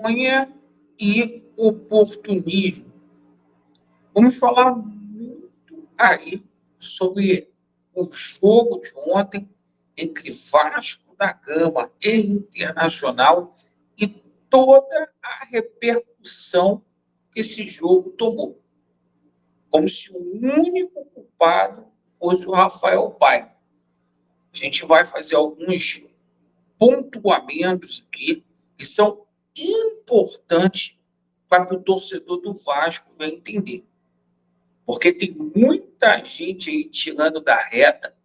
vergonha e oportunismo. Vamos falar muito aí sobre o jogo de ontem entre Vasco da Gama e Internacional e toda a repercussão que esse jogo tomou. Como se o único culpado fosse o Rafael Paiva. A gente vai fazer alguns pontuamentos aqui que são importantes para que o torcedor do Vasco venha entender. Porque tem muita gente aí tirando da reta,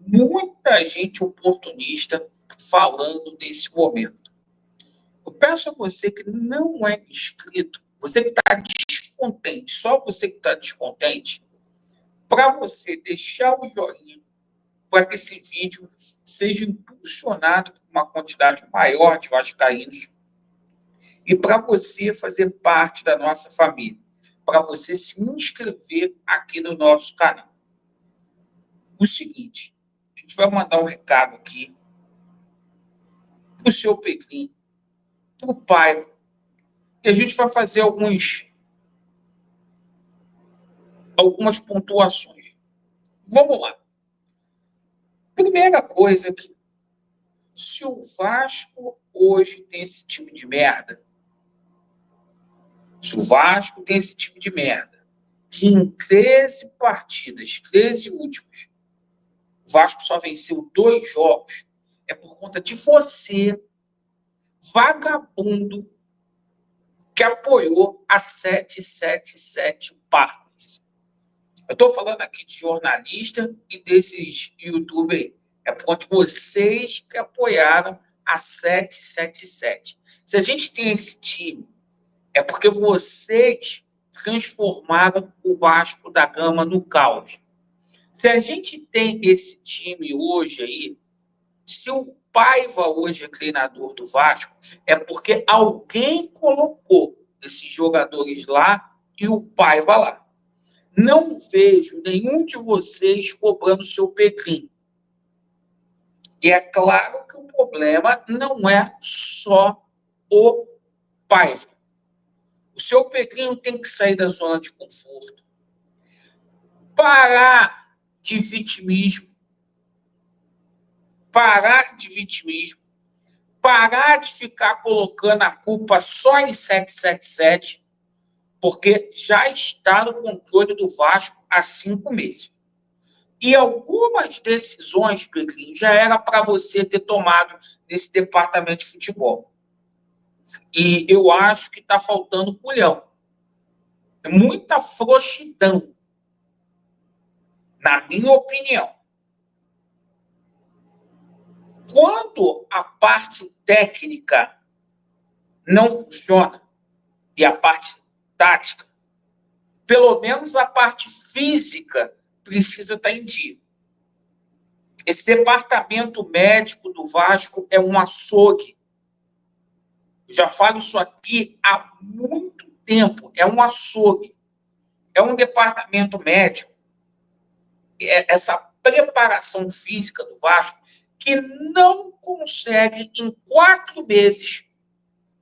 muita gente oportunista falando desse momento. Eu peço a você que não é inscrito, você que está descontente, só você que está descontente, para você deixar o joinha, para que esse vídeo seja impulsionado por uma quantidade maior de vascaínos e para você fazer parte da nossa família, para você se inscrever aqui no nosso canal. O seguinte, a gente vai mandar um recado aqui para o seu Pedrinho, para o pai, e a gente vai fazer algumas pontuações. Vamos lá. Primeira coisa aqui, se o Vasco hoje tem esse time de merda, se o Vasco tem esse time de merda, que em 13 partidas, 13 últimas, o Vasco só venceu 2 jogos, é por conta de você, vagabundo, que apoiou a 777 Partners. Eu estou falando aqui de jornalista e desses youtubers. É por conta de vocês que apoiaram a 777. Se a gente tem esse time, é porque vocês transformaram o Vasco da Gama no caos. Se a gente tem esse time hoje aí, se o Paiva hoje é treinador do Vasco, é porque alguém colocou esses jogadores lá e o Paiva lá. Não vejo nenhum de vocês cobrando o seu Pedrinho. E é claro que o problema não é só o Paiva. O seu Pedrinho tem que sair da zona de conforto. Parar de vitimismo. Parar de ficar colocando a culpa só em 777, porque já está no controle do Vasco há 5 meses. E algumas decisões, Pedrinho, já era para você ter tomado nesse departamento de futebol. E eu acho que está faltando culhão. Muita frouxidão, na minha opinião. Quando a parte técnica não funciona e a parte tática, pelo menos a parte física precisa estar em dia. Esse departamento médico do Vasco é um açougue. Eu já falo isso aqui há muito tempo. É um açougue. É um departamento médico. Essa preparação física do Vasco que não consegue, em 4 meses,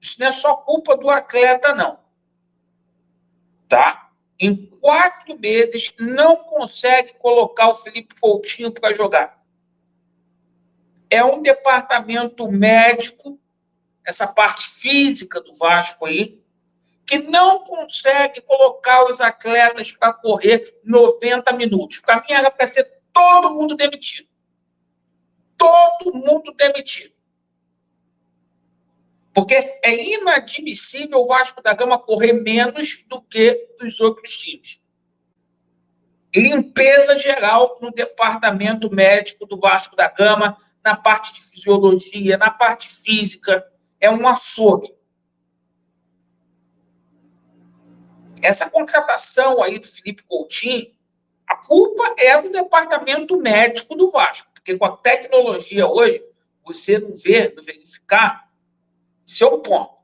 isso não é só culpa do atleta, não. Tá? Em 4 meses, não consegue colocar o Felipe Coutinho para jogar. É um departamento médico, essa parte física do Vasco aí, que não consegue colocar os atletas para correr 90 minutos. Para mim, era para ser todo mundo demitido. Todo mundo demitido. Porque é inadmissível o Vasco da Gama correr menos do que os outros times. Limpeza geral no departamento médico do Vasco da Gama, na parte de fisiologia, na parte física. É um açougue. Essa contratação aí do Felipe Coutinho, a culpa é do departamento médico do Vasco. Porque com a tecnologia hoje, você não vê, não verificar, esse é o ponto.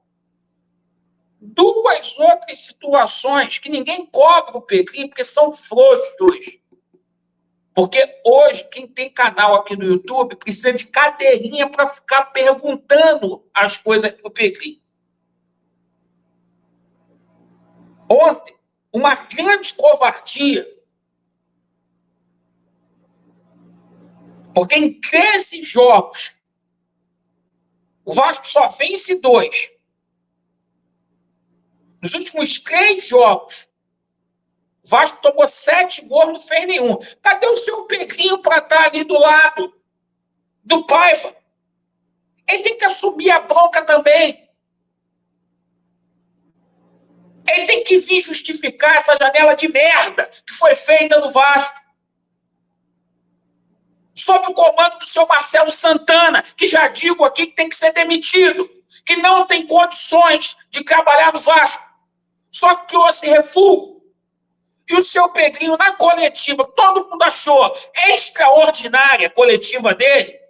2 outras situações que ninguém cobra o Pedrinho, porque são frouxos. Porque hoje, quem tem canal aqui no YouTube precisa de cadeirinha para ficar perguntando as coisas para o Pedrinho. Ontem, uma grande covardia. Porque em 13 jogos, o Vasco só vence 2. Nos últimos 3 jogos, o Vasco tomou 7 gols, não fez nenhum. Cadê o seu Pedrinho para estar ali do lado do Paiva? Ele tem que assumir a bronca também. Ele tem que vir justificar essa janela de merda que foi feita no Vasco. Sob o comando do seu Marcelo Santana, que já digo aqui que tem que ser demitido, que não tem condições de trabalhar no Vasco. Só que trouxe refúgio. E o seu Pedrinho, na coletiva, todo mundo achou extraordinária a coletiva dele,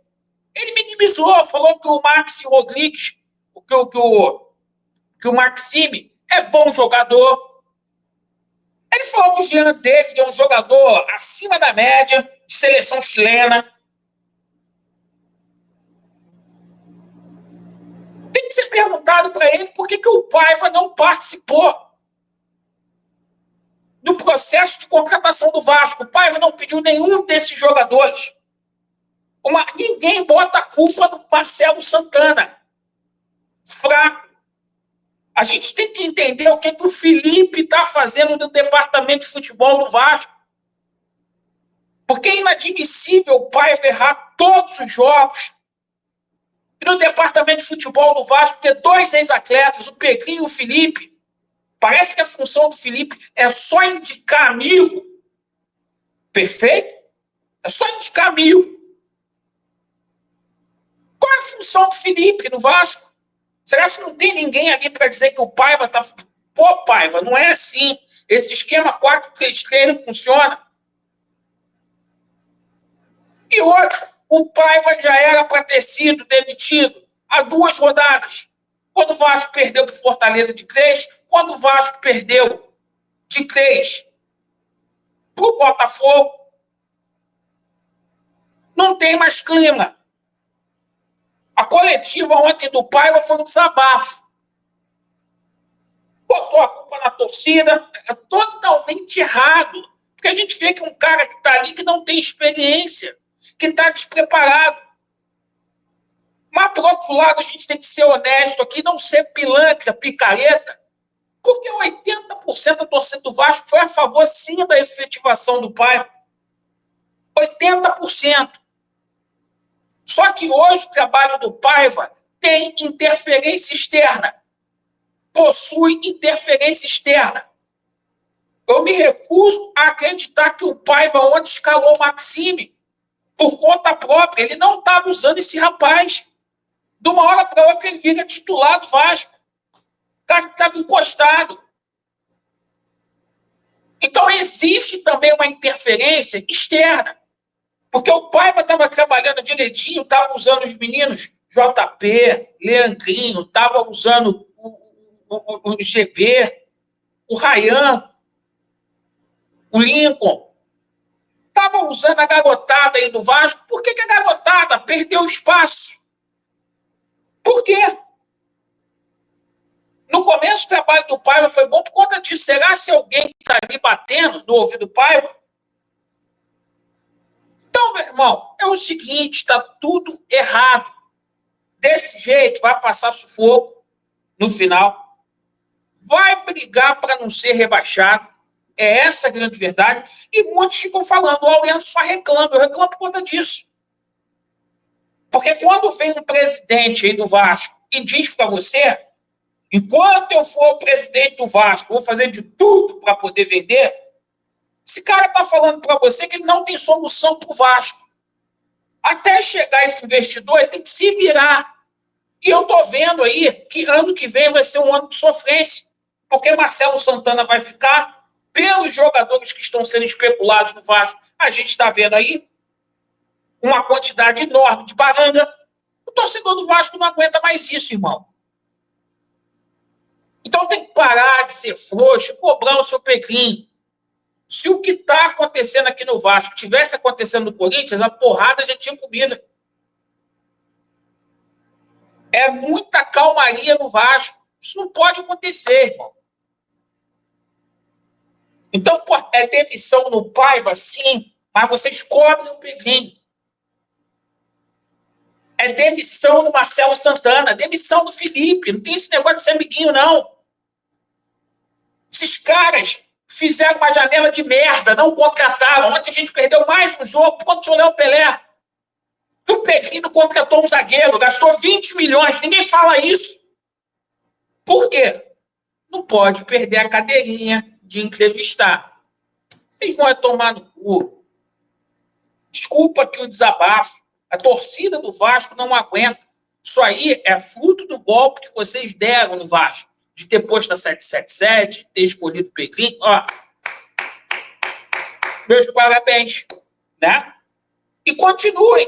ele minimizou, falou que o Maxi Rodrigues, que o Maxime é bom jogador. Ele falou que o Jean David é um jogador acima da média, de seleção chilena. Tem que ser perguntado para ele por que o Paiva não participou do processo de contratação do Vasco. O Paiva não pediu nenhum desses jogadores. Ninguém bota a culpa no Marcelo Santana. Fraco. A gente tem que entender o que o Felipe está fazendo no departamento de futebol do Vasco. Porque é inadmissível o Paiva errar todos os jogos. E no departamento de futebol do Vasco ter 2 ex-atletas, o Pedrinho e o Felipe. Parece que a função do Felipe é só indicar amigo. Perfeito? É só indicar amigo. Qual é a função do Felipe no Vasco? Será que não tem ninguém ali para dizer que o Paiva está... Pô, Paiva, não é assim. Esse esquema 4-3-3 não funciona. E outro, o Paiva já era para ter sido demitido há 2 rodadas. Quando o Vasco perdeu para o Fortaleza de 3, quando o Vasco perdeu de 3 para o Botafogo, não tem mais clima. A coletiva ontem do Paiva foi um desabafo. Botou a culpa na torcida, é totalmente errado. Porque a gente vê que um cara que está ali que não tem experiência, que está despreparado. Mas, por outro lado, a gente tem que ser honesto aqui, não ser pilantra, picareta, porque 80% da torcida do Vasco foi a favor, sim, da efetivação do Paiva. 80%. Só que hoje o trabalho do Paiva tem interferência externa. Possui interferência externa. Eu me recuso a acreditar que o Paiva ontem escalou o Maxime por conta própria. Ele não estava usando esse rapaz. De uma hora para outra ele vira titular do Vasco. O cara que estava encostado. Então existe também uma interferência externa. Porque o Paiva estava trabalhando direitinho, estava usando os meninos JP, Leandrinho, estava usando o GB, o Ryan, o Lincoln. Estava usando a garotada aí do Vasco. Por que a garotada perdeu espaço? Por quê? No começo o trabalho do Paiva foi bom por conta disso. Será se alguém está ali batendo no ouvido do Paiva? Então, meu irmão, é o seguinte, está tudo errado. Desse jeito, vai passar sufoco no final. Vai brigar para não ser rebaixado. É essa a grande verdade. E muitos ficam falando, o Aurélio só reclama. Eu reclamo por conta disso. Porque quando vem um presidente aí do Vasco e diz para você, enquanto eu for o presidente do Vasco, vou fazer de tudo para poder vender, esse cara está falando para você que ele não tem solução para o Vasco. Até chegar esse investidor, ele tem que se virar. E eu estou vendo aí que ano que vem vai ser um ano de sofrência, porque Marcelo Santana vai ficar, pelos jogadores que estão sendo especulados no Vasco, a gente está vendo aí uma quantidade enorme de baranga. O torcedor do Vasco não aguenta mais isso, irmão. Então tem que parar de ser frouxo, cobrar o seu Pedrinho. Se o que está acontecendo aqui no Vasco tivesse acontecendo no Corinthians, a porrada já tinha comido. É muita calmaria no Vasco. Isso não pode acontecer, irmão. Então, pô, é demissão no Paiva, sim, mas vocês cobrem o Pedrinho. É demissão do Marcelo Santana, demissão do Felipe. Não tem esse negócio de ser amiguinho, não. Esses caras fizeram uma janela de merda, não contrataram. Ontem a gente perdeu mais um jogo contra o Léo Pelé. O Pedrinho contratou um zagueiro, gastou 20 milhões. Ninguém fala isso. Por quê? Não pode perder a cadeirinha de entrevistar. Vocês vão tomar no cu. Desculpa aqui o desabafo. A torcida do Vasco não aguenta. Isso aí é fruto do golpe que vocês deram no Vasco. De ter posto a 777, de ter escolhido o Pedrinho. Ó, meus parabéns. Né? E continuem.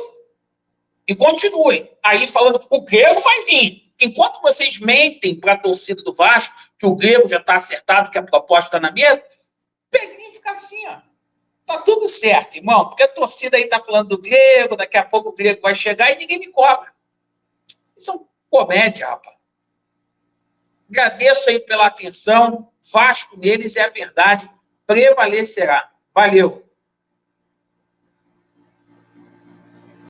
E continuem. Aí falando, o Grego vai vir. Enquanto vocês mentem para a torcida do Vasco, que o Grego já está acertado, que a proposta está na mesa, o Pedrinho fica assim, ó. Tá tudo certo, irmão, porque a torcida aí tá falando do Grego, daqui a pouco o Grego vai chegar e ninguém me cobra. Isso é um comédia, rapaz. Agradeço aí pela atenção. Vasco neles é a verdade. Prevalecerá. Valeu.